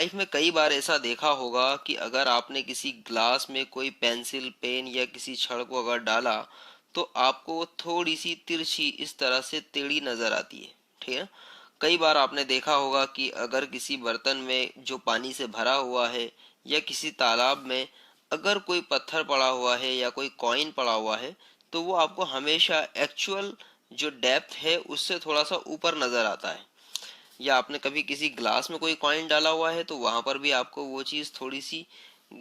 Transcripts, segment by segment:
Life में कई बार ऐसा देखा होगा कि अगर आपने किसी ग्लास में कोई पेंसिल पेन या किसी छड़ को अगर डाला तो आपको वो थोड़ी सी तिरछी इस तरह से टेढ़ी नजर आती है। ठीक है। कई बार आपने देखा होगा कि अगर किसी बर्तन में जो पानी से भरा हुआ है या किसी तालाब में अगर कोई पत्थर पड़ा हुआ है या कोई कॉइन पड़ा हुआ है तो वो आपको हमेशा एक्चुअल जो डेप्थ है उससे थोड़ा सा ऊपर नजर आता है। या आपने कभी किसी ग्लास में कोई कॉइन डाला हुआ है तो वहां पर भी आपको वो चीज थोड़ी सी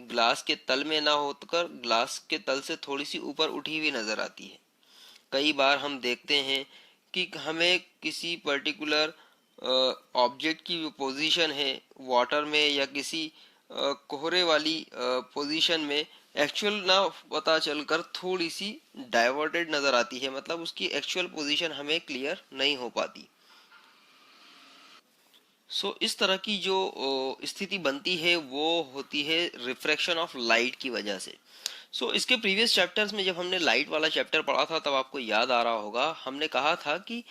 ग्लास के तल में ना होकर ग्लास के तल से थोड़ी सी ऊपर उठी हुई नजर आती है। कई बार हम देखते हैं कि हमें किसी पर्टिकुलर ऑब्जेक्ट की जो पोजीशन है वाटर में या किसी कोहरे वाली पोजीशन में एक्चुअल ना पता चलकर थोड़ी सी डाइवर्टेड नजर आती है, मतलब उसकी एक्चुअल पोजीशन हमें क्लियर नहीं हो पाती। इस तरह की जो स्थिति बनती है वो होती है रिफ्रैक्शन ऑफ लाइट की वजह से। इसके प्रीवियस चैप्टर्स में जब हमने लाइट वाला चैप्टर पढ़ा था तब आपको याद आ रहा होगा हमने कहा था कि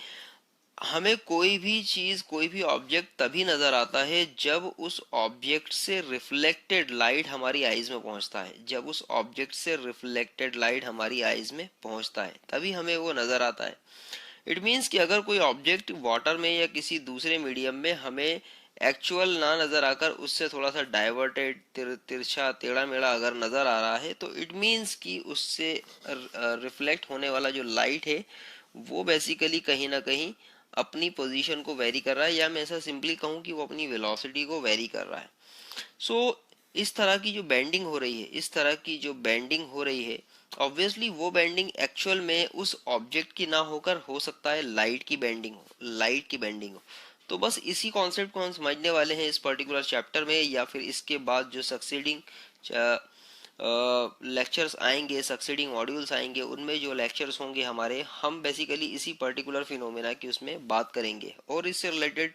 हमें कोई भी चीज कोई भी ऑब्जेक्ट तभी नजर आता है जब उस ऑब्जेक्ट से रिफ्लेक्टेड लाइट हमारी आईज में पहुंचता है। जब उस ऑब्जेक्ट से रिफ्लेक्टेड लाइट हमारी आईज में पहुंचता है तभी हमें वो नजर आता है। इट मीन्स कि अगर कोई ऑब्जेक्ट वाटर में या किसी दूसरे मीडियम में हमें एक्चुअल ना नजर आकर उससे थोड़ा सा डाइवर्टेड तिरछा टेढ़ा मेढ़ा अगर नजर आ रहा है तो इट मीन्स कि उससे रिफ्लेक्ट होने वाला जो लाइट है वो बेसिकली कहीं ना कहीं अपनी पोजीशन को वेरी कर रहा है, या मैं ऐसा सिंपली कहूँ कि वो अपनी वेलोसिटी को वेरी कर रहा है। सो इस तरह की जो बेंडिंग हो रही है, इस तरह की जो बेंडिंग हो रही है, ऑब्वियसली वो बेंडिंग एक्चुअल में उस ऑब्जेक्ट की ना होकर हो सकता है लाइट की बेंडिंग हो, लाइट की बेंडिंग हो। तो बस इसी कॉन्सेप्ट को हम समझने वाले हैं इस पर्टिकुलर चैप्टर में, या फिर इसके बाद जो सक्सीडिंग लेक्चर्स आएंगे, सक्सीडिंग मॉड्यूल्स आएंगे, उनमें जो लेक्चर्स होंगे हमारे, हम बेसिकली इसी पर्टिकुलर फिनोमेना की उसमें बात करेंगे और इससे रिलेटेड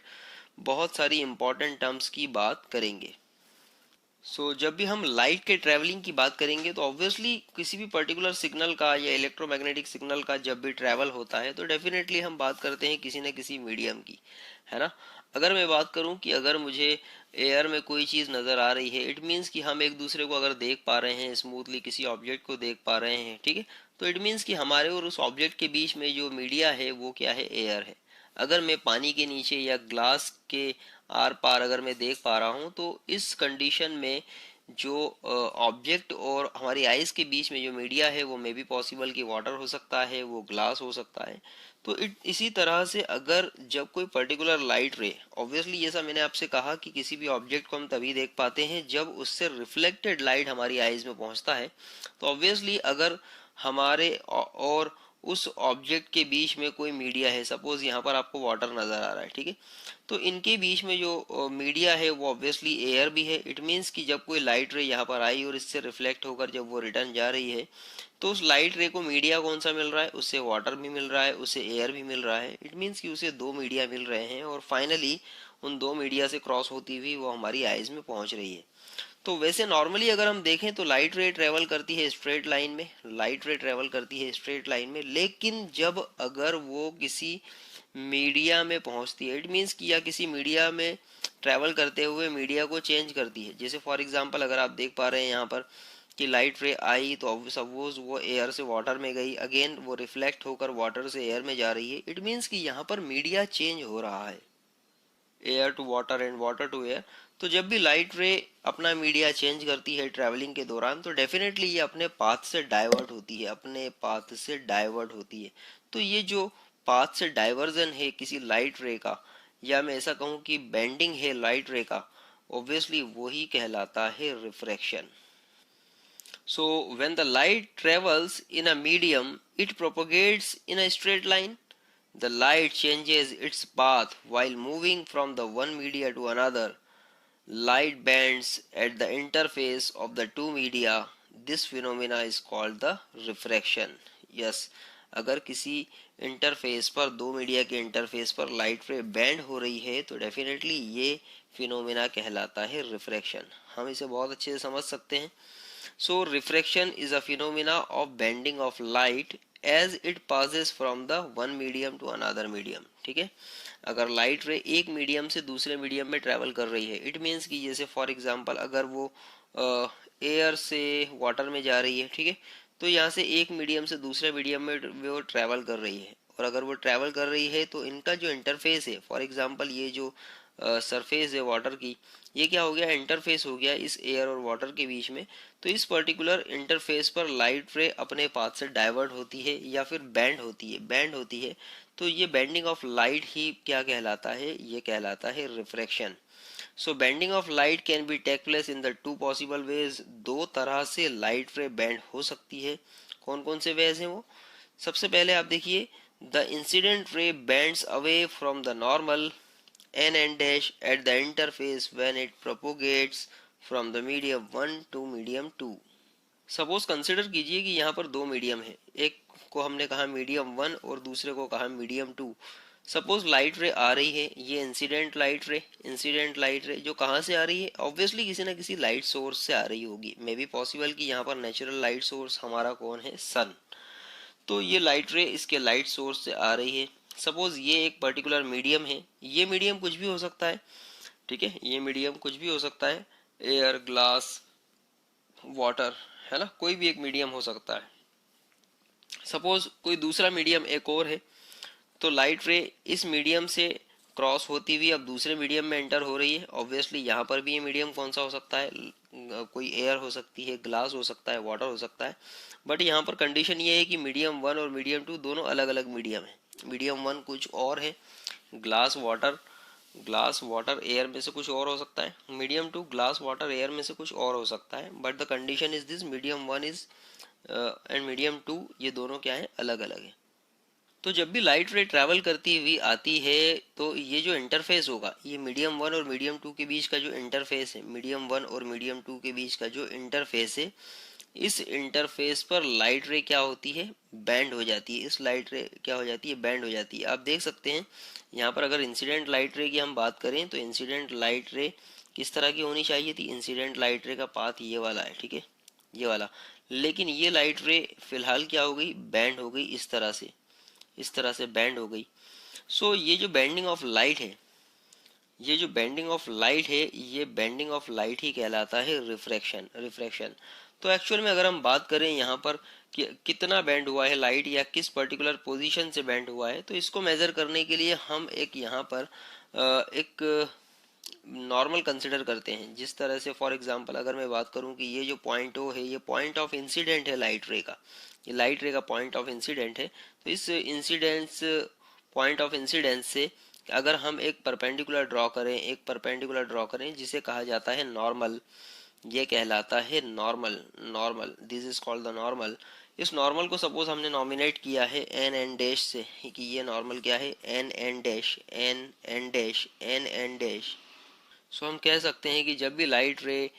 बहुत सारी इंपॉर्टेंट टर्म्स की बात करेंगे। जब भी हम लाइट के ट्रैवलिंग की बात करेंगे तो ऑब्वियसली किसी भी पर्टिकुलर सिग्नल का या इलेक्ट्रोमैग्नेटिक सिग्नल का जब भी ट्रैवल होता है तो डेफिनेटली हम बात करते हैं किसी न किसी मीडियम की, है ना। अगर मैं बात करूं कि अगर मुझे एयर में कोई चीज़ नज़र आ रही है, इट मीन्स कि हम एक दूसरे को अगर देख पा रहे हैं स्मूथली, किसी ऑब्जेक्ट को देख पा रहे हैं, ठीक है, तो इट मीन्स कि हमारे और उस ऑब्जेक्ट के बीच में जो मीडिया है वो क्या है, एयर है। अगर मैं पानी के नीचे या ग्लास के आर पार अगर मैं देख पा रहा हूँ तो इस कंडीशन में जो ऑब्जेक्ट और हमारी आइज के बीच में जो मीडिया है वो मे भी पॉसिबल कि वाटर हो सकता है, वो ग्लास हो सकता है। तो इसी तरह से अगर जब कोई पर्टिकुलर लाइट रे, ऑब्वियसली जैसा मैंने आपसे कहा कि किसी भी ऑब्जेक्ट को हम तभी देख पाते हैं जब उससे रिफ्लेक्टेड लाइट हमारी आइज में पहुंचता है। तो ऑब्वियसली अगर हमारे और उस ऑब्जेक्ट के बीच में कोई मीडिया है, सपोज यहाँ पर आपको वाटर नजर आ रहा है, ठीक है, तो इनके बीच में जो मीडिया है वो ऑब्वियसली एयर भी है। इट मीन्स कि जब कोई लाइट रे यहाँ पर आई और इससे रिफ्लेक्ट होकर जब वो रिटर्न जा रही है तो उस लाइट रे को मीडिया कौन सा मिल रहा है, उससे वाटर भी मिल रहा है, उससे एयर भी मिल रहा है। इट मीन्स कि उसे दो मीडिया मिल रहे हैं और फाइनली उन दो मीडिया से क्रॉस होती हुई वो हमारी आइज में पहुंच रही है। तो वैसे नॉर्मली अगर हम देखें तो लाइट रे ट्रेवल करती है स्ट्रेट लाइन में, लाइट रे ट्रेवल करती है स्ट्रेट लाइन में, लेकिन जब अगर वो किसी मीडिया में पहुंचती है, इट मीन्स कि या किसी मीडिया में ट्रेवल करते हुए मीडिया को चेंज करती है। जैसे फॉर एग्जांपल अगर आप देख पा रहे हैं यहाँ पर कि लाइट रे आई तो सपोज वो एयर से वाटर में गई, अगेन वो रिफ्लेक्ट होकर वाटर से एयर में जा रही है। इट मीन्स कि यहाँ पर मीडिया चेंज हो रहा है, air to water and water to air. तो जब भी लाइट रे अपना मीडिया चेंज करती है ट्रैवलिंग के दौरान तो डेफिनेटली ये अपने पाथ से डाइवर्ट होती है, अपने पाथ से डाइवर्ट होती है। तो ये जो पाथ से डाइवर्जन है किसी लाइट रे का, या मैं ऐसा कहूँ कि बेंडिंग है लाइट रे का, ऑब्वियसली वही कहलाता है refraction. When the light travels in a medium, it propagates in a straight line. The light changes its path while moving from the one media to another. Light bends at the interface of the two media. This phenomena is called the refraction. Yes, अगर किसी interface पर, दो media के interface पर light रे band हो रही है तो डेफिनेटली ये फिनोमेना कहलाता है रिफ्रैक्शन। हम इसे बहुत अच्छे से समझ सकते हैं। So refraction is a phenomena of bending of light as it passes from the one medium to another medium. ठीक है, अगर लाइट रे एक मीडियम से दूसरे मीडियम में ट्रेवल कर रही है, इट मीन्स कि जैसे फॉर एग्जांपल अगर वो एयर से वाटर में जा रही है, ठीक है, तो यहाँ से एक मीडियम से दूसरे मीडियम में वो ट्रैवल कर रही है, और अगर वो ट्रैवल कर रही है तो इनका जो इंटरफेस है, फॉर एग्जांपल ये जो सरफेस है वाटर की, ये क्या हो गया, इंटरफेस हो गया इस एयर और वाटर के बीच में। तो इस पर्टिकुलर इंटरफेस पर लाइट रे अपने पाथ से डाइवर्ट होती है या फिर बैंड होती है। तो ये बेंडिंग ऑफ लाइट ही क्या कहलाता है, ये कहलाता है refraction. So bending of light can be take place in the two possible ways. दो तरह से लाइट रे बेंड हो सकती है। कौन कौन से वेज हैं वो? सबसे पहले आप देखिए, the incident ray bends away from the normal n and dash at the interface when it propagates from the medium 1 to medium 2। Suppose consider कीजिए कि यहाँ पर दो मीडियम है, एक को हमने कहा मीडियम 1 और दूसरे को कहा मीडियम 2। सपोज लाइट रे आ रही है, ये इंसिडेंट लाइट रे जो कहाँ से आ रही है, ऑब्वियसली किसी ना किसी लाइट सोर्स से आ रही होगी। मे बी पॉसिबल कि यहाँ पर नेचुरल लाइट सोर्स हमारा कौन है, सन। तो ये लाइट रे इसके लाइट सोर्स से आ रही है। सपोज ये एक पर्टिकुलर मीडियम है, ये मीडियम कुछ भी हो सकता है, ठीक है, ये मीडियम कुछ भी हो सकता है, एयर, ग्लास, वाटर, है ना, कोई भी एक मीडियम हो सकता है। सपोज कोई दूसरा मीडियम एक और है, तो लाइट रे इस मीडियम से क्रॉस होती हुई अब दूसरे मीडियम में एंटर हो रही है। ऑब्वियसली यहाँ पर भी ये मीडियम कौन सा हो सकता है, कोई एयर हो सकती है, ग्लास हो सकता है, वाटर हो सकता है। बट यहाँ पर कंडीशन ये है कि मीडियम 1 और मीडियम 2 दोनों अलग अलग मीडियम है। मीडियम 1 कुछ और है, ग्लास वाटर एयर में से कुछ और हो सकता है। मीडियम 2 ग्लास वाटर एयर में से कुछ और हो सकता है। But the condition is this, medium 1 is and medium 2 ये दोनों क्या है, अलग अलग है। तो जब भी लाइट रे ट्रैवल करती हुई आती है तो ये जो इंटरफेस होगा, ये मीडियम 1 और मीडियम 2 के बीच का जो इंटरफेस है, मीडियम 1 और मीडियम 2 के बीच का जो इंटरफेस है, इस इंटरफेस पर लाइट रे क्या होती है, बैंड हो जाती है। इस लाइट रे क्या हो जाती है, बैंड हो जाती है। आप देख सकते हैं यहाँ पर अगर इंसिडेंट लाइट रे की हम बात करें तो इंसिडेंट लाइट रे किस तरह की होनी चाहिए थी, इंसिडेंट लाइट रे का पाथ ये वाला है, ठीक है, ये वाला। लेकिन ये लाइट रे फिलहाल क्या हो गई, बैंड हो गई, इस तरह से बैंड हो गई। सो ये जो बेंडिंग ऑफ लाइट है, ये बेंडिंग ऑफ लाइट ही कहलाता है रिफ्रैक्शन। तो एक्चुअल में अगर हम बात करें यहाँ पर कि कितना बैंड हुआ है लाइट या किस पर्टिकुलर पोजीशन से बैंड हुआ है, तो इसको मेजर करने के लिए हम एक यहाँ पर एक नॉर्मल कंसिडर करते हैं। जिस तरह से फॉर एग्जांपल अगर मैं बात करूं कि ये जो पॉइंट ओ है, ये पॉइंट ऑफ इंसिडेंट है लाइट रे का, ये लाइट रे का पॉइंट ऑफ इंसिडेंट है। तो इस इंसिडेंस पॉइंट ऑफ इंसिडेंस से अगर हम एक परपेंडिकुलर ड्रॉ करें जिसे कहा जाता है नॉर्मल, ये कहलाता है normal, this is called the normal. इस नॉर्मल को सपोज हमने नॉमिनेट किया है एन एन डैश से, कि ये नॉर्मल क्या है, N N dash, N N dash, N N dash. So हम कह सकते हैं कि जब भी लाइट रे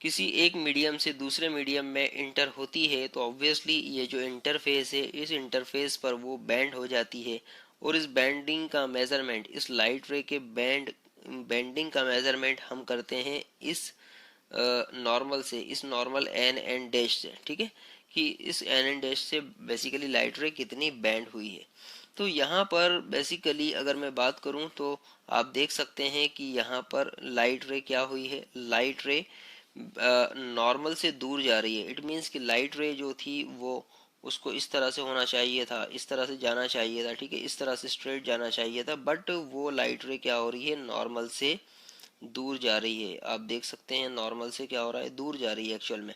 किसी एक मीडियम से दूसरे मीडियम में इंटर होती है तो ऑब्वियसली ये जो इंटरफेस है, इस इंटरफेस पर वो बैंड हो जाती है। और इस बैंडिंग का मेजरमेंट, इस लाइट रे के बेंडिंग का मेजरमेंट हम करते हैं इस नॉर्मल से, इस नॉर्मल एन एन डैश से, ठीक है, कि इस एन एन डैश से बेसिकली लाइट रे कितनी बैंड हुई है। तो यहाँ पर बेसिकली अगर मैं बात करूँ तो आप देख सकते हैं कि यहाँ पर लाइट रे क्या हुई है, लाइट रे नॉर्मल से दूर जा रही है। इट मीन्स कि लाइट रे जो थी वो उसको इस तरह से होना चाहिए था, इस तरह से जाना चाहिए था, ठीक है, इस तरह से स्ट्रेट जाना चाहिए था, बट वो लाइट रे क्या हो रही है, नॉर्मल से दूर जा रही है। आप देख सकते हैं नॉर्मल से क्या हो रहा है, दूर जा रही है एक्चुअल में।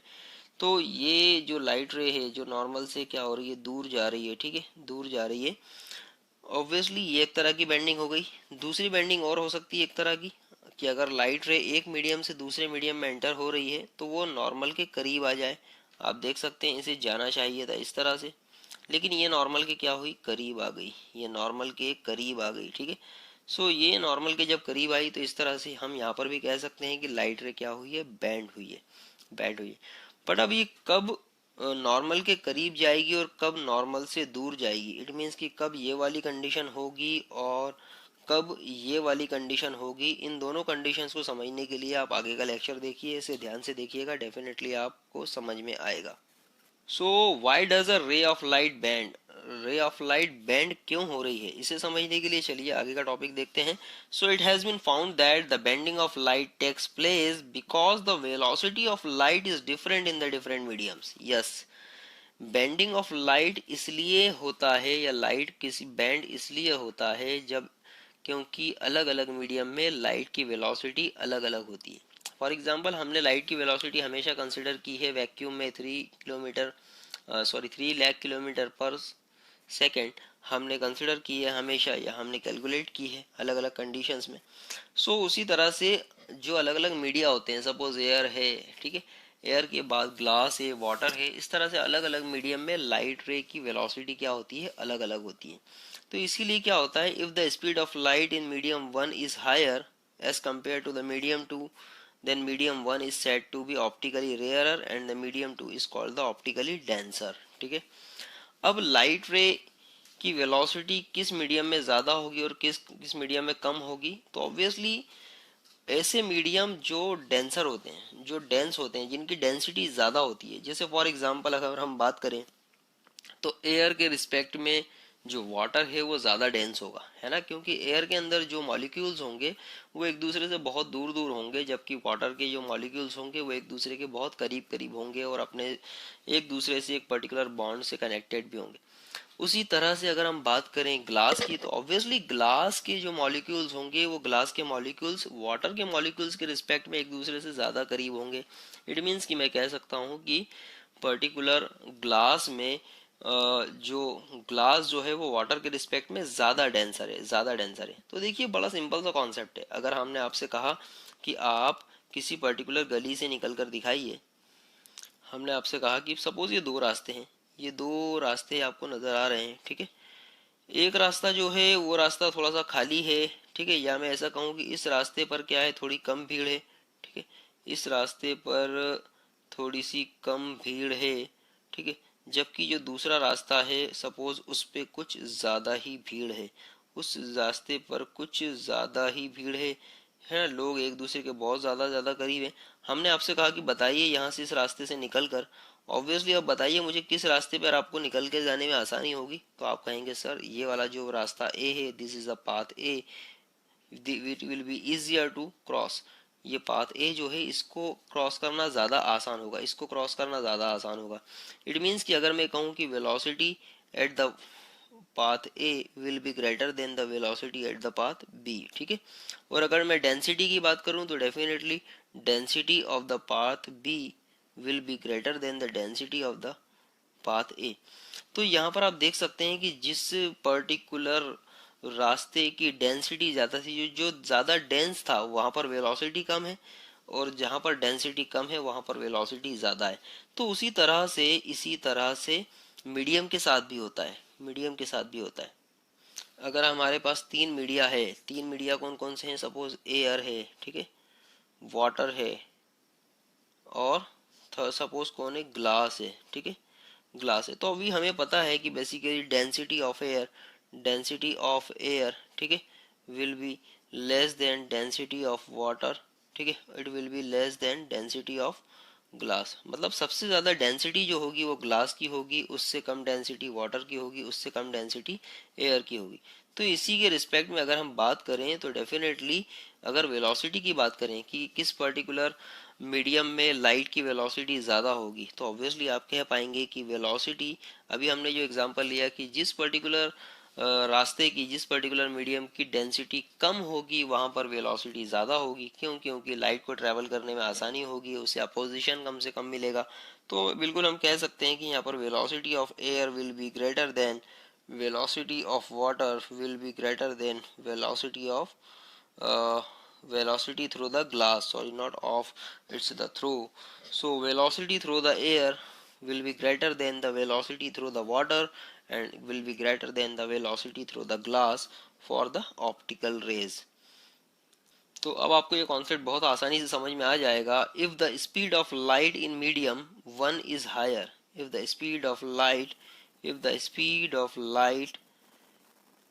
तो ये जो लाइट रे है जो नॉर्मल से क्या हो रही है, दूर जा रही है, ठीक है, दूर जा रही है। ऑब्वियसली ये एक तरह की बेंडिंग हो गई। दूसरी बेंडिंग और हो सकती है एक तरह की, कि अगर लाइट रे एक मीडियम से दूसरे मीडियम में एंटर हो रही है तो वो नॉर्मल के करीब आ जाए। आप देख सकते हैं इसे जाना चाहिए था इस तरह से, लेकिन ये नॉर्मल के क्या हुई, करीब आ गई, ये नॉर्मल के करीब आ गई, ठीक है। सो ये नॉर्मल के जब करीब आई तो इस तरह से हम यहाँ पर भी कह सकते हैं कि लाइट रे क्या हुई है, बैंड हुई है। बट अब ये कब नॉर्मल के करीब जाएगी और कब नॉर्मल से दूर जाएगी, इट मीन्स कि कब ये वाली कंडीशन होगी और कब ये वाली कंडीशन होगी, इन दोनों कंडीशंस को समझने के लिए आप आगे का लेक्चर देखिए, इसे ध्यान से देखिएगा, डेफिनेटली आपको समझ में आएगा। So why does a ray of light band, ray of light bend क्यों हो रही है, इसे समझने के लिए चलिए आगे का टॉपिक देखते हैं। So it has been found that the bending of light takes place because the velocity of light is different in the different mediums. Yes, bending of light इसलिए होता है या लाइट किसी बैंड इसलिए होता है जब क्योंकि अलग अलग मीडियम में लाइट की वेलोसिटी अलग अलग होती है। फॉर एग्जांपल, हमने लाइट की वेलोसिटी हमेशा कंसिडर की है वैक्यूम में 3 किलोमीटर पर सेकेंड हमने कंसिडर की है हमेशा, या हमने कैलकुलेट की है अलग अलग कंडीशंस में। सो उसी तरह से जो अलग अलग मीडिया होते हैं, सपोज एयर है, ठीक है, एयर के बाद ग्लास है, वाटर है, इस तरह से अलग अलग मीडियम में लाइट रे की वेलोसिटी क्या होती है, अलग अलग होती है। तो इसीलिए क्या होता है, if the speed of light in medium 1 is higher as compare to the medium 2, then medium 1 is said to be optically rarer and the medium 2 is called the optically denser। ठीक है, अब लाइट रे की velocity किस medium में ज़्यादा होगी और किस किस मीडियम में कम होगी, तो ऑब्वियसली ऐसे मीडियम जो डेंसर होते हैं, जो डेंस होते हैं, जिनकी डेंसिटी ज़्यादा होती है, जैसे फॉर एग्जांपल अगर हम बात करें तो एयर के रिस्पेक्ट में जो वाटर है वो ज़्यादा डेंस होगा, है ना, क्योंकि एयर के अंदर जो मॉलिक्यूल्स होंगे वो एक दूसरे से बहुत दूर दूर होंगे, जबकि वाटर के जो मॉलिक्यूल्स होंगे वो एक दूसरे के बहुत करीब करीब होंगे और अपने एक दूसरे से एक पर्टिकुलर बॉन्ड से कनेक्टेड भी होंगे। उसी तरह से अगर हम बात करें ग्लास की, तो ऑब्वियसली ग्लास के जो मॉलिक्यूल्स होंगे वो ग्लास के मॉलिक्यूल्स वाटर के मॉलिक्यूल्स के रिस्पेक्ट में एक दूसरे से ज़्यादा करीब होंगे। इट मीन्स कि मैं कह सकता हूँ कि पर्टिकुलर ग्लास में जो ग्लास जो है वो वाटर के रिस्पेक्ट में ज़्यादा डेंसर है, ज़्यादा डेंसर है। तो देखिए बड़ा सिंपल सा कॉन्सेप्ट है। अगर हमने आपसे कहा कि आप किसी पर्टिकुलर गली से निकल कर दिखाइए, हमने आपसे कहा कि सपोज ये दो रास्ते हैं, ये दो रास्ते आपको नज़र आ रहे हैं, ठीक है, एक रास्ता जो है वो रास्ता थोड़ा सा खाली है, ठीक है, या मैं ऐसा कहूँ कि इस रास्ते पर क्या है, थोड़ी कम भीड़ है, ठीक है, इस रास्ते पर थोड़ी सी कम भीड़ है, ठीक है, जबकि जो दूसरा रास्ता है सपोज उस पे कुछ ज़्यादा ही भीड़ है, उस रास्ते पर कुछ ज़्यादा ही भीड़ है ना, लोग एक दूसरे के बहुत ज़्यादा ज़्यादा करीब है। हमने आपसे कहा कि बताइए यहाँ से इस रास्ते से निकल कर, ऑब्वियसली अब बताइए मुझे किस रास्ते पर आपको निकल के जाने में आसानी होगी, तो आप कहेंगे सर ये वाला जो रास्ता ए है, this is the path A, it will be easier to cross. ये पाथ ए जो है इसको क्रॉस करना ज़्यादा आसान होगा, इसको क्रॉस करना ज़्यादा आसान होगा। इट मीन्स कि अगर मैं कहूँ कि velocity at the path A will be greater than the velocity at the path B, ठीक है। और अगर मैं डेंसिटी की बात करूँ तो definitely density of the path B will be greater than the density of the path A. तो यहाँ पर आप देख सकते हैं कि जिस पर्टिकुलर रास्ते की डेंसिटी ज़्यादा थी, जो ज़्यादा डेंस था वहाँ पर वेलोसिटी कम है, और जहाँ पर डेंसिटी कम है वहाँ पर वेलोसिटी ज़्यादा है। तो इसी तरह से मीडियम के साथ भी होता है, मीडियम के साथ भी होता है। अगर हमारे पास तीन मीडिया है, तीन मीडिया कौन कौन से हैं, सपोज एयर है, ठीक है, वाटर है, और सपोज कौन है, ग्लास है, ठीक है, ग्लास है। तो अभी हमें पता है कि बेसिकली डेंसिटी ऑफ एयर, ठीक है, will be less than density of water, ठीक है, it will be less than density of glass. मतलब सबसे ज़्यादा डेंसिटी जो होगी वो ग्लास की होगी, उससे कम डेंसिटी वाटर की होगी, उससे कम डेंसिटी एयर की होगी। तो इसी के रिस्पेक्ट में अगर हम बात करें तो डेफिनेटली अगर वेलोसिटी की बात करें कि किस पर्टिकुलर मीडियम में लाइट की वेलोसिटी ज़्यादा होगी, तो ऑब्वियसली आप कह पाएंगे कि वेलोसिटी, अभी हमने जो एग्जांपल लिया कि जिस पर्टिकुलर रास्ते की, जिस पर्टिकुलर मीडियम की डेंसिटी कम होगी वहाँ पर वेलोसिटी ज़्यादा होगी। क्यों? क्योंकि लाइट को ट्रैवल करने में आसानी होगी, उसे अपोजिशन कम से कम मिलेगा। तो बिल्कुल हम कह सकते हैं कि यहाँ पर velocity of air will be greater then velocity of water will be greater than velocity through the glass, sorry, not of, it's the through. So velocity through the air will be greater than the velocity through the water and will be greater than the velocity through the glass for the optical rays. तो अब आपको ये concept बहुत आसानी से समझ में आ जाएगा। If the speed of light in medium 1 is higher, if the speed of light if the speed of light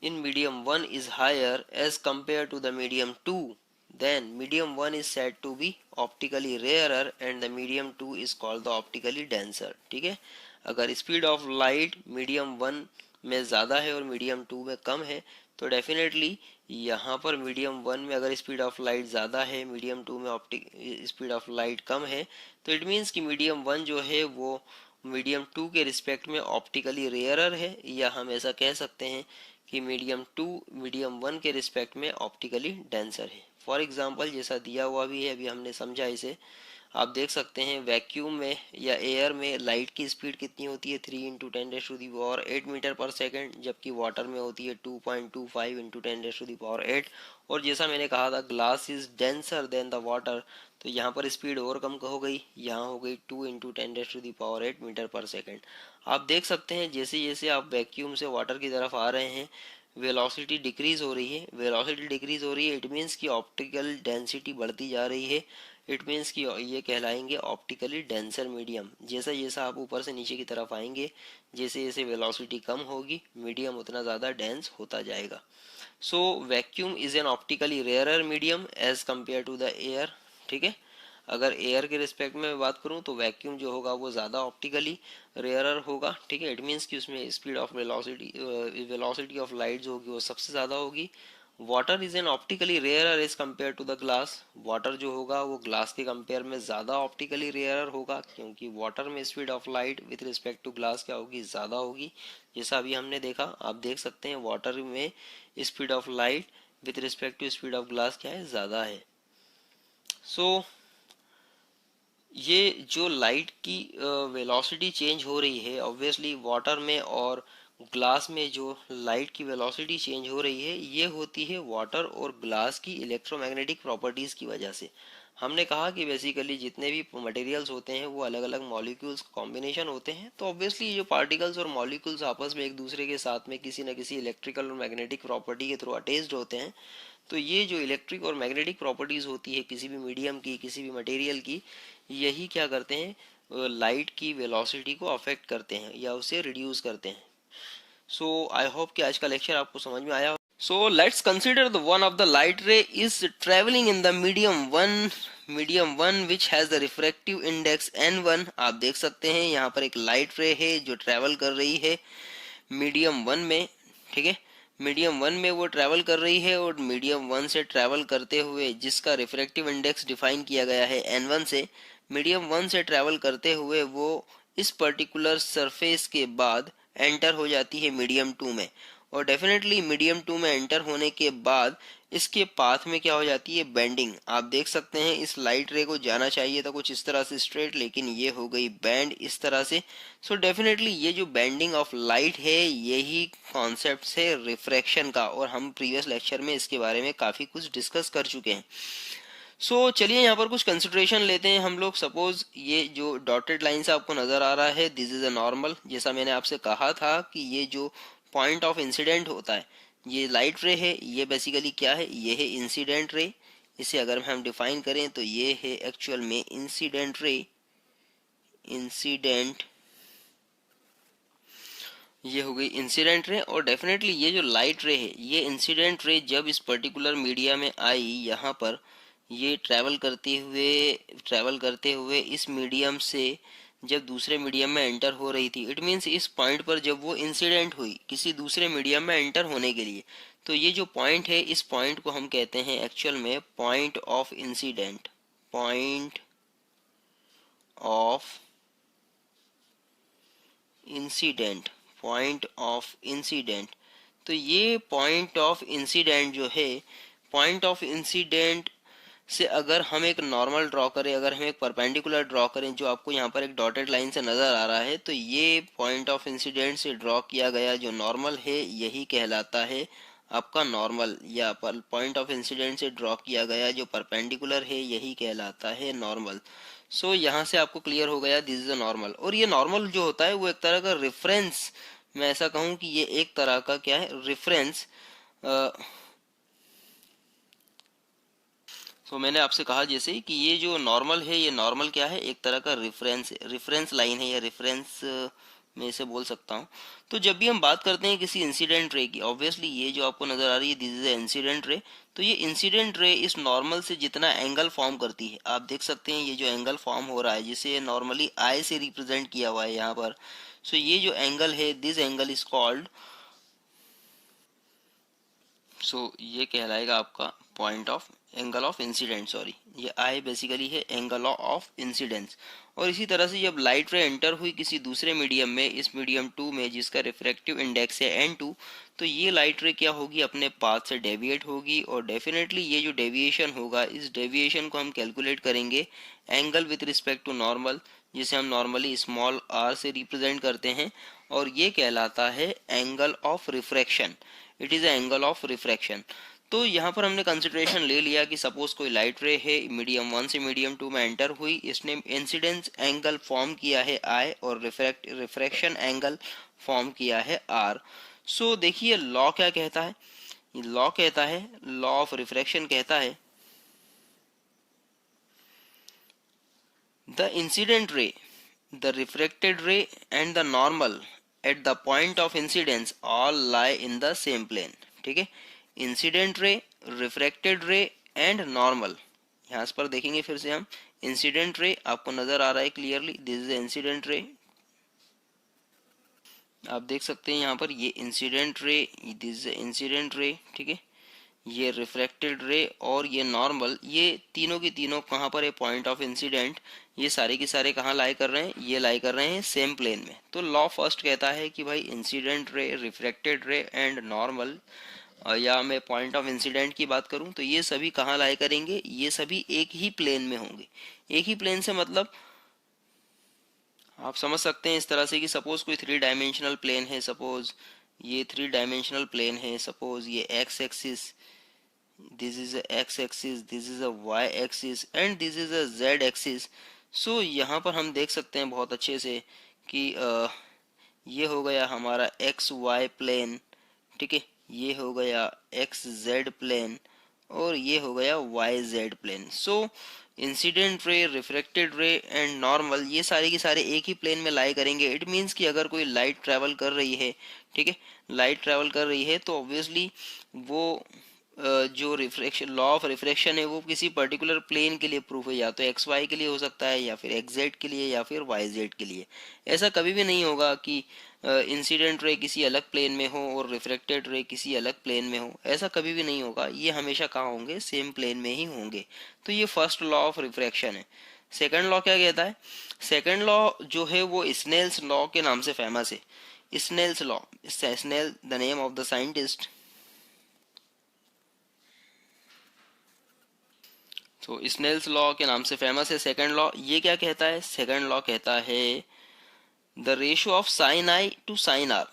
in medium 1 is higher as compared to the medium 2, then medium 1 is said to be optically rarer and the medium 2 is called the optically denser। ठीक है, अगर speed of light medium 1 में ज़्यादा है और medium 2 में कम है, तो डेफिनेटली यहाँ पर मीडियम 1 में अगर स्पीड ऑफ लाइट ज़्यादा है, मीडियम 2 में ऑप्टिक स्पीड ऑफ लाइट कम है, तो इट मीन्स कि मीडियम 1 जो है वो मीडियम 2 के रिस्पेक्ट में ऑप्टिकली रेयरर है, या हम ऐसा कह सकते हैं कि मीडियम 2 मीडियम 1 के रिस्पेक्ट में ऑप्टिकली डेंसर है। फॉर एग्जांपल जैसा दिया हुआ भी है, अभी हमने समझा इसे, आप देख सकते हैं वैक्यूम में या एयर में लाइट की स्पीड कितनी होती है 3 इंटू 10⁸ मीटर पर सेकेंड, जबकि वाटर में होती है 2.25 इंटू 10⁸ और जैसा मैंने कहा था glass is denser then the water, तो यहाँ पर स्पीड और कम हो गई, यहाँ हो गई 2 इंटू 10⁸ मीटर पर सेकेंड। आप देख सकते हैं जैसे जैसे आप वैक्यूम से वाटर की तरफ आ रहे हैं वेलोसिटी डिक्रीज हो रही है, वेलोसिटी डिक्रीज हो रही है, इट मीन्स कि ऑप्टिकल डेंसिटी बढ़ती जा रही है, इट मीन्स कि ये कहलाएंगे ऑप्टिकली डेंसर मीडियम। जैसा जैसा आप ऊपर से नीचे की तरफ आएंगे, जैसे जैसे वेलोसिटी कम होगी मीडियम उतना ज़्यादा डेंस होता जाएगा। So vacuum is an optically rarer medium as compare to the air. ठीक है, अगर एयर के रिस्पेक्ट में बात करूं तो वैक्यूम जो होगा वो ज़्यादा ऑप्टिकली रेयरर होगा। ठीक है, इट मीन्स कि उसमें speed of velocity of light जो होगी वो सबसे ज़्यादा होगी। Water is an optically rarer as compare to the glass, water जो होगा वो ग्लास के कंपेयर में ज़्यादा ऑप्टिकली रेयरर होगा, क्योंकि वाटर में speed of light with respect to glass क्या होगी, ज़्यादा होगी। जैसा अभी हमने देखा, आप देख सकते हैं वाटर में speed of light with respect to speed of glass क्या है, ज़्यादा है। सो ये जो लाइट की वेलोसिटी चेंज हो रही है ऑब्वियसली वाटर में और ग्लास में जो लाइट की वेलोसिटी चेंज हो रही है ये होती है वाटर और ग्लास की इलेक्ट्रोमैग्नेटिक प्रॉपर्टीज़ की वजह से। हमने कहा कि बेसिकली जितने भी मटेरियल्स होते हैं वो अलग अलग मॉलिक्यूल्स कॉम्बिनेशन होते हैं, तो ऑब्वियसली ये जो पार्टिकल्स और मॉलिक्यूल्स आपस में एक दूसरे के साथ में किसी न किसी इलेक्ट्रिकल और मैग्नेटिक प्रॉपर्टी के थ्रू अटैच्ड होते हैं। तो ये जो इलेक्ट्रिक और मैग्नेटिक प्रॉपर्टीज़ होती है किसी भी मीडियम की, किसी भी मटेरियल की, यही क्या करते हैं लाइट की वेलोसिटी को अफेक्ट करते हैं या उसे रिड्यूस करते हैं। सो आई होप कि आज का लेक्चर आपको समझ में आया। So let's consider the one of the light रे is travelling in the medium one which has the refractive index n1। आप देख सकते हैं यहाँ पर एक लाइट रे है जो ट्रेवल कर रही है मीडियम 1 में। ठीक है, मीडियम 1 में वो ट्रैवल कर रही है और मीडियम 1 से ट्रैवल करते हुए जिसका रिफ्रैक्टिव इंडेक्स डिफाइन किया गया है n1 से, मीडियम 1 से ट्रैवल करते हुए वो इस पर्टिकुलर सरफेस के बाद एंटर हो जाती है मीडियम 2 में, और डेफिनेटली मीडियम 2 में एंटर होने के बाद इसके पाथ में क्या हो जाती है, बेंडिंग। आप देख सकते हैं इस लाइट रे को जाना चाहिए था कुछ इस तरह से स्ट्रेट, लेकिन ये हो गई बैंड इस तरह से। सो डेफिनेटली ये जो बेंडिंग ऑफ लाइट है यही कॉन्सेप्ट है रिफ्रैक्शन का, और हम प्रीवियस लेक्चर में इसके बारे में काफ़ी कुछ डिस्कस कर चुके हैं। सो चलिए यहाँ पर कुछ कंसिडरेशन लेते हैं हम लोग। सपोज ये जो डॉटेड लाइन से आपको नज़र आ रहा है दिस इज़ अ नॉर्मल। जैसा मैंने आपसे कहा था कि ये जो पॉइंट ऑफ इंसिडेंट होता है, ये लाइट रे है, ये बेसिकली क्या है, ये है इंसिडेंट रे। इसे अगर हम डिफाइन करें तो ये है एक्चुअल में इंसिडेंट रे। इंसिडेंट, ये हो गई इंसिडेंट रे। और डेफिनेटली ये जो लाइट रे है, ये इंसिडेंट रे जब इस पर्टिकुलर मीडिया में आई, यहाँ पर ये ट्रैवल करते हुए इस मीडियम से जब दूसरे मीडियम में एंटर हो रही थी, इट मीन्स इस पॉइंट पर जब वो इंसिडेंट हुई किसी दूसरे मीडियम में एंटर होने के लिए, तो ये जो पॉइंट है इस पॉइंट को हम कहते हैं एक्चुअल में point of incident. Point of incident, point of incident. तो ये पॉइंट ऑफ इंसिडेंट जो है, पॉइंट ऑफ इंसिडेंट से अगर हम एक नॉर्मल ड्रॉ करें, अगर हम एक परपेंडिकुलर ड्रॉ करें जो आपको यहाँ पर एक डॉटेड लाइन से नज़र आ रहा है, तो ये पॉइंट ऑफ इंसिडेंट से ड्रॉ किया गया जो नॉर्मल है यही कहलाता है आपका नॉर्मल, या पॉइंट ऑफ इंसिडेंट से ड्रॉ किया गया जो परपेंडिकुलर है यही कहलाता है नॉर्मल। सो यहाँ से आपको क्लियर हो गया दिस इज अ नॉर्मल। और ये नॉर्मल जो होता है वो एक तरह का रेफरेंस, मैं ऐसा कहूँ कि ये एक तरह का क्या है, रेफरेंस। तो मैंने आपसे कहा जैसे कि ये जो नॉर्मल है, ये नॉर्मल क्या है, एक तरह का रेफरेंस लाइन है या रेफरेंस मैं इसे बोल सकता हूँ। तो जब भी हम बात करते हैं किसी इंसिडेंट रे की, ऑब्वियसली ये जो आपको नज़र आ रही है दिस इज इंसिडेंट रे, तो ये इंसिडेंट रे इस नॉर्मल से जितना एंगल फॉर्म करती है, आप देख सकते हैं ये जो एंगल फॉर्म हो रहा है जिसे नॉर्मली आई से रिप्रेजेंट किया हुआ है यहाँ पर। सो ये जो एंगल है दिस एंगल इज कॉल्ड सो ये कहलाएगा आपका point of angle of incident, sorry ये आई बेसिकली है एंगल ऑफ इंसिडेंस। और इसी तरह से जब लाइट रे एंटर हुई किसी दूसरे मीडियम में, इस मीडियम 2 में जिसका रिफ्रैक्टिव इंडेक्स है n2, तो ये लाइट रे क्या होगी, अपने पाथ से डेविएट होगी, और डेफिनेटली ये जो डेविएशन होगा, इस डेविएशन को हम कैलकुलेट करेंगे angle with respect to normal, जिसे हम नॉर्मली स्मॉल r से रिप्रेजेंट करते हैं, और ये कहलाता है angle of refraction. It is angle of refraction. तो यहाँ पर हमने कंसिडरेशन ले लिया कि सपोज कोई लाइट रे है, मीडियम 1 से मीडियम 2 में एंटर हुई, इसने इंसिडेंस एंगल फॉर्म किया है आई और रिफ्रैक्शन एंगल फॉर्म किया है आर। सो देखिए लॉ क्या कहता है, लॉ कहता है, लॉ ऑफ रिफ्रैक्शन कहता है the incident ray, the refracted ray and the normal at the point of incidence all lie in the same plane. ठीक है, incident ray, refracted ray and normal. यहाँ पर देखेंगे फिर से हम, इंसिडेंट रे आपको नजर आ रहा है clearly, this is incident ray, आप देख सकते हैं यहाँ पर ये incident ray, this is incident ray. ठीक है, ये रिफ्रैक्टेड रे और ये नॉर्मल, ये तीनों की तीनों कहाँ पर है, पॉइंट ऑफ इंसिडेंट, ये सारे के सारे कहाँ लाई कर रहे हैं, ये लाई कर रहे हैं सेम प्लेन में। तो लॉ फर्स्ट कहता है कि भाई incident ray, refracted ray and normal, या मैं पॉइंट ऑफ इंसिडेंट की बात करूं तो ये सभी कहाँ लाई करेंगे, ये सभी एक ही प्लेन में होंगे। एक ही प्लेन से मतलब आप समझ सकते हैं इस तरह से कि सपोज कोई 3 डायमेंशनल प्लेन है, सपोज ये 3 डायमेंशनल प्लेन है, सपोज ये x axis, this is a x axis, this is a y axis and this is a z axis. So यहाँ पर हम देख सकते हैं बहुत अच्छे से कि ये हो गया हमारा एक्स वाई प्लेन, ठीक है, ये हो गया एक्स जेड प्लेन और ये हो गया Y Z plane. So incident ray, refracted ray and normal, ये सारे के सारे एक ही प्लेन में लाई करेंगे। इट मीन्स कि अगर कोई लाइट ट्रेवल कर रही है, ठीक है, लाइट ट्रेवल कर रही है तो ऑब्वियसली वो जो रिफ्रैक्शन, लॉ ऑफ रिफ्रैक्शन है वो किसी पर्टिकुलर प्लेन के लिए प्रूफ है, या तो एक्स वाई के लिए हो सकता है, या फिर एक्स जेड के लिए, या फिर वाई जेड के लिए। ऐसा कभी भी नहीं होगा कि इंसिडेंट रे किसी अलग प्लेन में हो और रिफ्रैक्टेड रे किसी अलग प्लेन में हो, ऐसा कभी भी नहीं होगा। ये हमेशा कहाँ होंगे, सेम प्लेन में ही होंगे। तो ये फर्स्ट लॉ ऑफ रिफ्रैक्शन है। सेकंड लॉ क्या कहता है, सेकंड लॉ जो है वो स्नेल्स लॉ के नाम से फेमस है। Snell's law, Snell the name of the scientist. तो स्नेल्स लॉ के नाम से फेमस है सेकंड लॉ। ये क्या कहता है, सेकंड लॉ कहता है the ratio of sine I to sine r.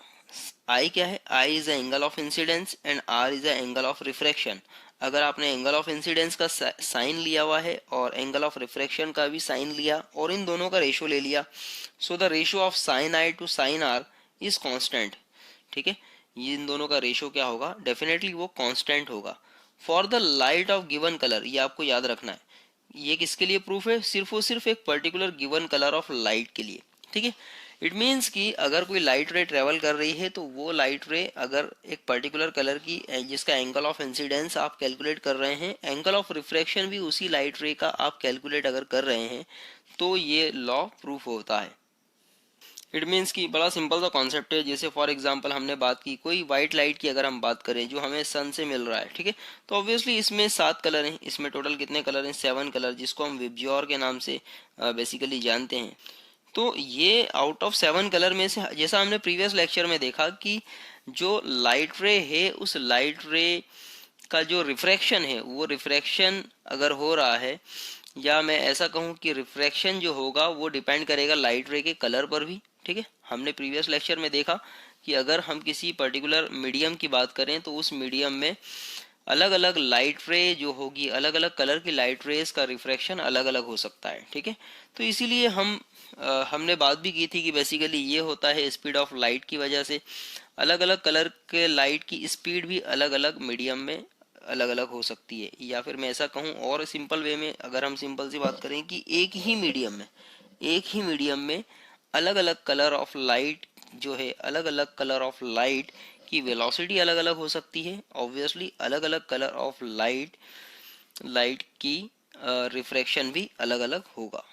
I क्या है, i is the angle of incidence and r is the angle of refraction. अगर आपने एंगल ऑफ इंसिडेंस का साइन लिया हुआ है और एंगल ऑफ रिफ्रैक्शन का भी साइन लिया और इन दोनों का रेशियो ले लिया, so the ratio of sine I to sine R is constant. ठीक है, ये इन दोनों का रेशियो क्या होगा, डेफिनेटली वो कांस्टेंट होगा। For the light of given colour, ये आपको याद रखना है, ये किसके लिए प्रूफ है, सिर्फ और सिर्फ एक particular given colour of light के लिए। ठीक है, इट मीन्स कि अगर कोई लाइट रे ट्रेवल कर रही है तो वो लाइट रे अगर एक पर्टिकुलर कलर की, जिसका एंगल ऑफ इंसिडेंस आप कैलकुलेट कर रहे हैं, एंगल ऑफ रिफ्रैक्शन भी उसी लाइट रे का आप कैलकुलेट अगर कर रहे हैं, तो ये लॉ प्रूफ होता है। इट मीन्स कि बड़ा सिंपल सा कॉन्सेप्ट है। जैसे फॉर एग्जांपल हमने बात की कोई वाइट लाइट की, अगर हम बात करें जो हमें सन से मिल रहा है, ठीक है, तो ऑब्वियसली इसमें 7 कलर हैं, इसमें टोटल कितने कलर हैं, 7 कलर, जिसको हम विबज्योर के नाम से बेसिकली जानते हैं। तो ये आउट ऑफ 7 कलर में से, जैसा हमने प्रीवियस लेक्चर में देखा कि जो लाइट रे है उस लाइट रे का जो रिफ्रैक्शन है, वो रिफ्रैक्शन अगर हो रहा है, या मैं ऐसा कहूँ कि रिफ्रैक्शन जो होगा वो डिपेंड करेगा लाइट रे के कलर पर भी। ठीक है, हमने प्रीवियस लेक्चर में देखा कि अगर हम किसी पर्टिकुलर मीडियम की बात करें तो उस मीडियम में अलग अलग लाइट रे जो होगी, अलग अलग कलर की लाइट रेस का रिफ्रैक्शन अलग अलग हो सकता है। ठीक है, तो इसीलिए हमने बात भी की थी कि बेसिकली ये होता है स्पीड ऑफ लाइट की वजह से अलग अलग कलर के लाइट की स्पीड भी अलग अलग मीडियम में अलग अलग हो सकती है। या फिर मैं ऐसा कहूँ और सिंपल वे में, अगर हम सिंपल सी बात करें कि एक ही मीडियम में अलग अलग कलर ऑफ लाइट जो है, अलग अलग कलर ऑफ लाइट की वेलोसिटी अलग अलग हो सकती है। ऑब्वियसली अलग अलग कलर ऑफ लाइट की रिफ्रैक्शन भी अलग अलग होगा।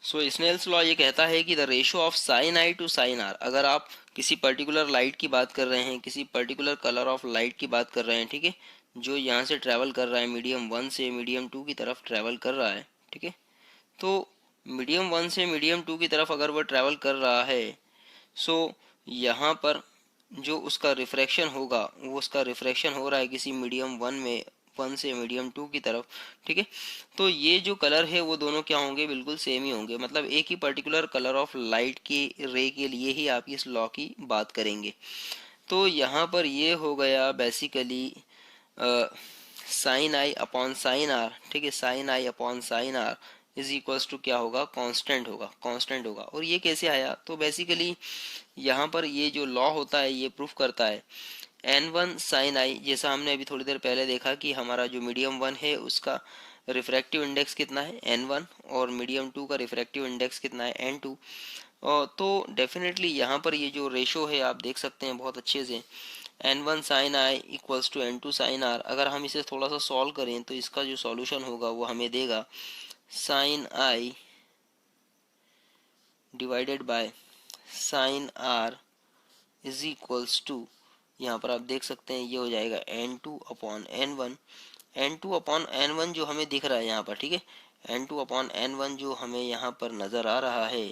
सो स्नेल्स लॉ ये कहता है कि the ratio of sine I to sine R, अगर आप किसी पर्टिकुलर लाइट की बात कर रहे हैं, किसी पर्टिकुलर कलर ऑफ लाइट की बात कर रहे हैं, ठीक है, जो यहाँ से ट्रैवल कर रहा है मीडियम 1 से मीडियम 2 की तरफ ट्रैवल कर रहा है, ठीक है, तो मीडियम 1 से मीडियम 2 की तरफ अगर वह ट्रैवल कर रहा है, सो यहाँ पर जो उसका रिफ्रैक्शन होगा वो उसका रिफ्रैक्शन हो रहा है किसी मीडियम 1 में, 1 से मीडियम 2 की तरफ, ठीक है, तो ये जो कलर है वो दोनों क्या होंगे, बिल्कुल सेम ही होंगे, मतलब एक ही पर्टिकुलर कलर ऑफ लाइट की रे के लिए ही आप इस लॉ की बात करेंगे। तो यहाँ पर ये हो गया basically sine I upon sine R, ठीक है, sine I upon sine R is equals to क्या होगा, कांस्टेंट होगा, कांस्टेंट होगा। और ये कैसे आया, तो बेसिकली यहाँ पर ये जो लॉ होता है ये प्रूफ करता है n1 साइन आई, जैसा हमने अभी थोड़ी देर पहले देखा कि हमारा जो मीडियम 1 है उसका रिफ्रैक्टिव इंडेक्स कितना है n1, और मीडियम 2 का रिफ्रैक्टिव इंडेक्स कितना है n2। तो डेफिनेटली यहाँ पर ये जो रेशो है आप देख सकते हैं बहुत अच्छे से, n1 sine I equals to n2 sine R. अगर हम इसे थोड़ा सा सॉल्व करें तो इसका जो सॉल्यूशन होगा वो हमें देगा sine I divided by sine R is equals to, यहाँ पर आप देख सकते हैं ये हो जाएगा n2 upon n1, n2 upon n1 जो हमें दिख रहा है यहाँ पर, ठीक है, n2 अपॉन n1 जो हमें यहाँ पर नज़र आ रहा है,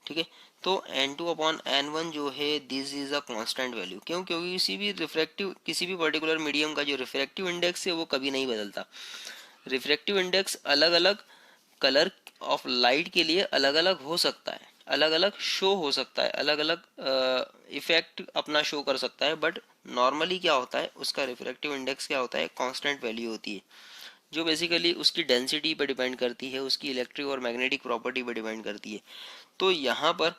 ठीक है, तो n2 अपॉन n1 जो है this is a constant value. क्यों, क्योंकि किसी भी पर्टिकुलर मीडियम का जो रिफ्रैक्टिव इंडेक्स है वो कभी नहीं बदलता। रिफ्रैक्टिव इंडेक्स अलग अलग कलर ऑफ लाइट के लिए अलग अलग हो सकता है, अलग अलग शो हो सकता है, अलग अलग इफेक्ट अपना शो कर सकता है, बट नॉर्मली क्या होता है उसका रिफ्रैक्टिव इंडेक्स क्या होता है, कांस्टेंट वैल्यू होती है, जो बेसिकली उसकी डेंसिटी पर डिपेंड करती है, उसकी इलेक्ट्रिक और मैग्नेटिक प्रॉपर्टी पर डिपेंड करती है। तो यहाँ पर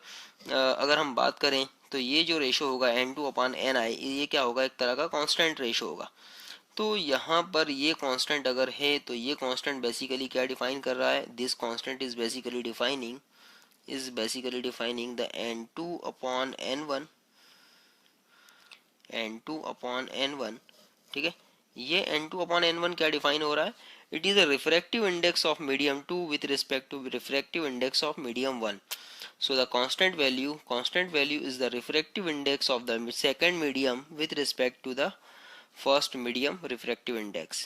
अगर हम बात करें तो ये जो रेशो होगा n2 अपॉन एन आई, ये क्या होगा, एक तरह का कांस्टेंट रेशो होगा। तो यहाँ पर ये कांस्टेंट अगर है तो ये कांस्टेंट बेसिकली क्या डिफाइन कर रहा है, this constant is basically defining the n2 upon n1, n2 upon n1, ठीक है, ये n2 अपॉन n1 क्या डिफाइन हो रहा है, it is a refractive index of medium 2 with respect to refractive index of medium 1। So the constant value is the refractive index of the second medium with respect to the first medium refractive index।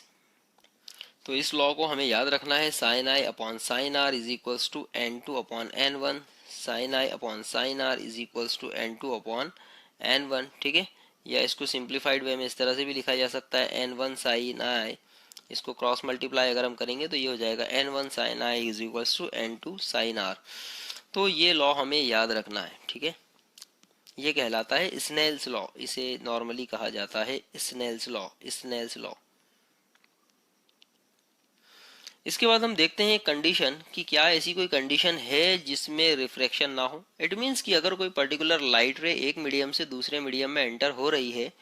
तो इस law को हमें याद रखना है, sine I upon sine R is equals to n2 upon n1, sine I upon sine R is equals to n2 upon n1, ठीक है, या इसको सिंप्लीफाइड वे में इस तरह से भी लिखा जा सकता है n1 साइन आई, इसको क्रॉस मल्टीप्लाई अगर हम करेंगे तो ये हो जाएगा n1 sine I is equals to n2 sine R. तो ये लॉ हमें याद रखना है, ठीक है, ये कहलाता है स्नेल्स लॉ, इसे नॉर्मली कहा जाता है स्नेल्स लॉ, स्नेल्स लॉ। इसके बाद हम देखते हैं कंडीशन कि क्या ऐसी कोई कंडीशन है जिसमें रिफ्रैक्शन ना हो। इट मीन्स कि अगर कोई पर्टिकुलर लाइट रे एक मीडियम से दूसरे मीडियम में एंटर हो रही है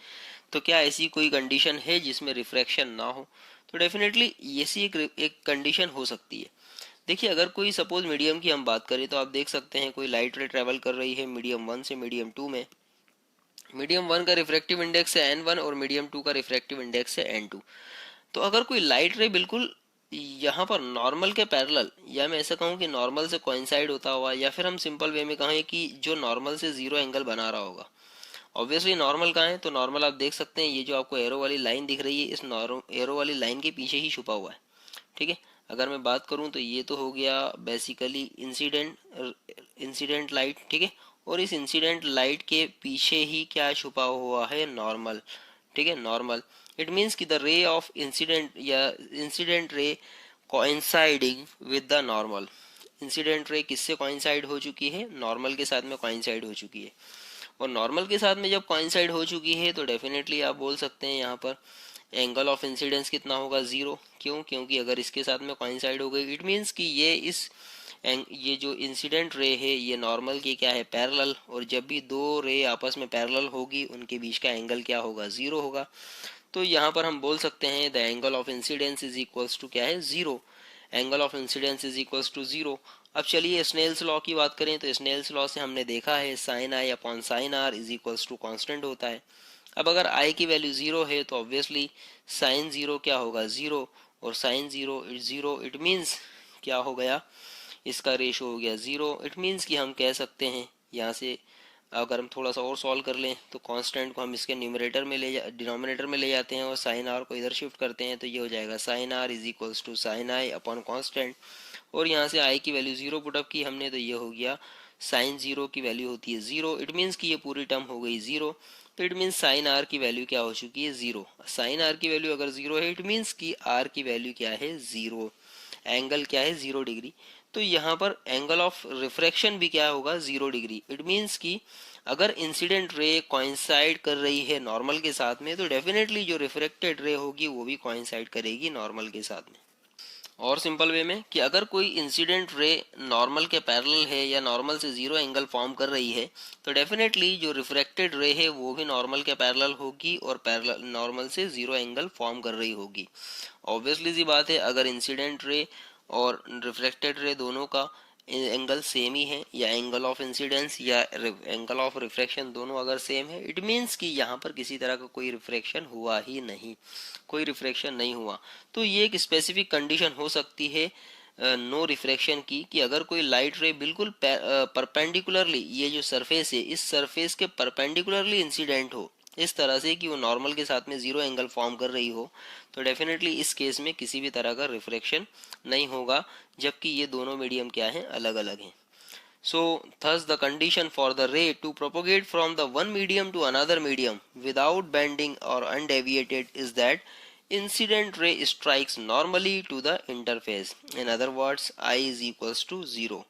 तो क्या ऐसी कोई कंडीशन है जिसमें रिफ्रैक्शन ना हो, तो डेफिनेटली ऐसी एक कंडीशन हो सकती है। देखिए अगर कोई सपोज मीडियम की हम बात करें तो आप देख सकते हैं कोई लाइट रे ट्रेवल कर रही है मीडियम 1 से मीडियम 2 में, मीडियम 1 का रिफ्रैक्टिव इंडेक्स है n1 और मीडियम 2 का रिफ्रैक्टिव इंडेक्स है n2। तो अगर कोई लाइट रे बिल्कुल यहाँ पर नॉर्मल के पैरेलल, या मैं ऐसा कहूँ कि नॉर्मल से कोइंसाइड होता हुआ, या फिर हम सिंपल वे में कहें कि जो नॉर्मल से जीरो एंगल बना रहा होगा, ऑब्वियसली नॉर्मल कहाँ है, तो नॉर्मल आप देख सकते हैं ये जो आपको एरो वाली लाइन दिख रही है इस एरो वाली लाइन के पीछे ही छुपा हुआ है, ठीक है। अगर मैं बात करूं तो ये तो हो गया बेसिकली इंसिडेंट लाइट, ठीक है, और इस इंसिडेंट लाइट के पीछे ही क्या छुपा हुआ है, नॉर्मल, ठीक है, नॉर्मल। इट मीन्स कि द रे ऑफ इंसिडेंट या incident ray coinciding with the normal, incident ray किससे कोइंसाइड हो चुकी है, नॉर्मल के साथ में कोइंसाइड हो चुकी है, और नॉर्मल के साथ में जब कोइंसाइड हो चुकी है तो डेफिनेटली आप बोल सकते हैं यहाँ पर एंगल ऑफ इंसिडेंस कितना होगा, जीरो। क्यों, क्योंकि अगर इसके साथ में कोइंसाइड हो गई इट मीन्स कि ये जो इंसिडेंट रे है ये नॉर्मल की क्या है, पैरेलल, और जब भी दो रे आपस में पैरेलल होगी उनके बीच का एंगल क्या होगा, जीरो होगा। तो यहाँ पर हम बोल सकते हैं the angle of incidence is equals to क्या है, zero, angle of incidence is equals to zero. अब चलिए स्नेल्स लॉ की बात करें तो स्नेल्स लॉ से हमने देखा है sine I upon sine R is equals to constant होता है। अब अगर आई की वैल्यू जीरो है तो ऑब्वियसली साइन जीरो क्या होगा, जीरो, और sine zero zero, it means क्या हो गया, इसका रेशो हो गया 0। इट मीन्स कि हम कह सकते हैं यहाँ से अगर हम थोड़ा सा और सॉल्व कर लें तो कांस्टेंट को हम इसके न्यूमरेटर में डिनोमिनेटर में ले जाते हैं और साइन आर को इधर शिफ्ट करते हैं, तो ये हो जाएगा sine R is equals to sine I upon constant. और यहाँ से आई की वैल्यू 0 पुटअप की हमने, तो ये हो गया साइन 0 की वैल्यू होती है 0। इट मीन्स कि ये पूरी टर्म हो गई 0। तो इट मीन्स साइन आर की वैल्यू क्या हो चुकी है 0। साइन आर की वैल्यू अगर 0 है, इट मीन्स कि आर की वैल्यू क्या है 0, एंगल क्या है 0 डिग्री। तो यहाँ पर एंगल ऑफ रिफ्रैक्शन भी क्या होगा 0 डिग्री। इट मीन्स कि अगर इंसिडेंट रे कोइंसाइड कर रही है नॉर्मल के साथ में, तो डेफिनेटली जो रिफ्रेक्टेड रे होगी वो भी कोइंसाइड करेगी नॉर्मल के साथ में। और सिंपल वे में कि अगर कोई इंसिडेंट रे नॉर्मल के पैरेलल है या नॉर्मल से 0 एंगल फॉर्म कर रही है, तो डेफिनेटली जो रिफ्रैक्टेड रे है वो भी नॉर्मल के पैरेलल होगी और पैरेलल नॉर्मल से 0 एंगल फॉर्म कर रही होगी। ऑब्वियसली सी बात है, अगर इंसिडेंट रे और रिफ्लेक्टेड रे दोनों का एंगल सेम ही है, या एंगल ऑफ इंसिडेंस या एंगल ऑफ रिफ्रैक्शन दोनों अगर सेम है, इट मीन्स कि यहाँ पर किसी तरह का कोई रिफ्रैक्शन हुआ ही नहीं, कोई रिफ्रैक्शन नहीं हुआ। तो ये एक स्पेसिफिक कंडीशन हो सकती है नो रिफ्रैक्शन की, कि अगर कोई लाइट रे बिल्कुल परपेंडिकुलरली, ये जो सरफेस है इस सरफेस के परपेंडिकुलरली इंसिडेंट हो, इस तरह से कि वो नॉर्मल के साथ में 0 एंगल फॉर्म कर रही हो, तो डेफिनेटली इस केस में किसी भी तरह का रिफ्रैक्शन नहीं होगा, जबकि ये दोनों मीडियम क्या हैं, अलग अलग हैं। So thus the condition for the ray to propagate from the one medium to another medium without bending or undeviated is that incident ray strikes normally to the interface. In other words, I is equals to 0.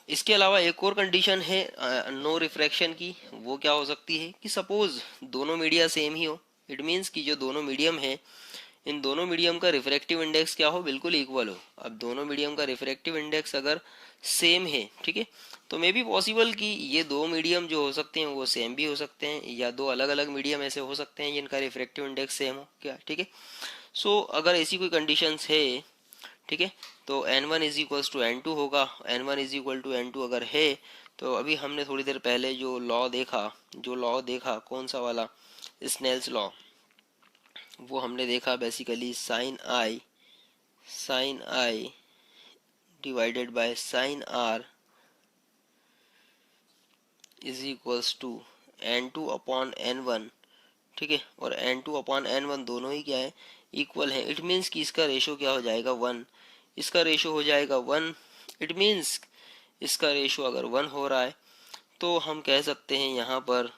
इसके अलावा एक और condition है no refraction की। वो क्या हो सकती है कि सपोज दोनों मीडिया सेम ही हो। इट मीन्स कि जो दोनों मीडियम है, इन दोनों मीडियम का रिफ्रैक्टिव इंडेक्स क्या हो, बिल्कुल इक्वल हो। अब दोनों मीडियम का रिफ्रैक्टिव इंडेक्स अगर सेम है, ठीक है, तो मे बी पॉसिबल कि ये दो मीडियम जो हो सकते हैं वो सेम भी हो सकते हैं, या दो अलग अलग मीडियम ऐसे हो सकते हैं जिनका रिफ्रैक्टिव इंडेक्स सेम हो क्या, ठीक है। अगर ऐसी कोई कंडीशंस है, ठीक है, तो n1 is equals to n2 होगा। n1 is equal to n2 अगर है, तो अभी हमने थोड़ी देर पहले जो लॉ देखा कौन सा वाला, स्नेल्स लॉ, वो हमने देखा basically sine I divided by sine R is equals to n2 upon n1, ठीक है। और n2 अपॉन n1 दोनों ही क्या है, इक्वल है। इट मीन्स कि इसका रेशो क्या हो जाएगा 1, इसका रेशो हो जाएगा 1। इट मीन्स इसका रेशो अगर 1 हो रहा है, तो हम कह सकते हैं यहाँ पर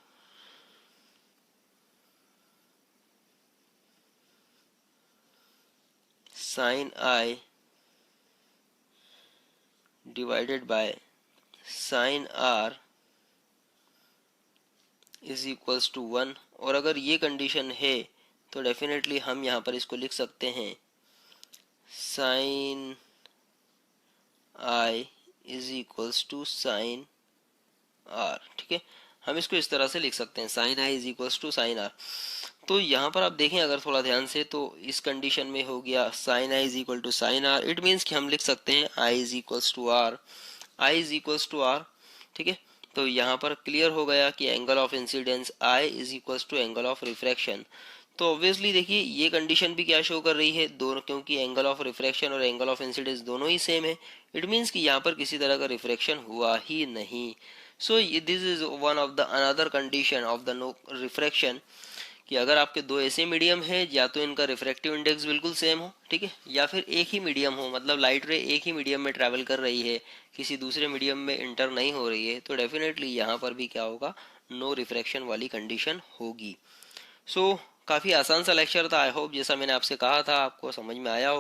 sine I divided by sine R is equals to 1। और अगर ये कंडीशन है, तो डेफिनेटली हम यहाँ पर इसको लिख सकते हैं sine I is equals to sine R, ठीक है। हम इसको इस तरह से लिख सकते हैं, sine I is equals to sine R. तो यहाँ पर आप देखें अगर थोड़ा ध्यान से, तो इस कंडीशन में हो गया sine I is equal to sine r. It means कि हम लिख सकते हैं i is equals to r, i is equals to r, ठीक है। तो यहाँ पर क्लियर हो गया कि angle of incidence i is equals to angle of refraction. तो ऑब्वियसली देखिए ये कंडीशन भी क्या शो कर रही है, दोनों, क्योंकि एंगल ऑफ रिफ्रैक्शन और एंगल ऑफ इंसिडेंस दोनों ही सेम है। इट मीन्स कि यहाँ पर किसी तरह का रिफ्रैक्शन हुआ ही नहीं। This is one of the another condition of the no refraction, कि अगर आपके दो ऐसे मीडियम है, या तो इनका रिफ्रैक्टिव इंडेक्स बिल्कुल सेम हो, ठीक है, या फिर एक ही मीडियम हो, मतलब लाइट रे एक ही मीडियम में ट्रैवल कर रही है, किसी दूसरे मीडियम में इंटर नहीं हो रही है, तो डेफिनेटली यहाँ पर भी क्या होगा, नो रिफ्रैक्शन वाली कंडीशन होगी। काफ़ी आसान सा लेक्चर था। आई होप जैसा मैंने आपसे कहा था आपको समझ में आया हो।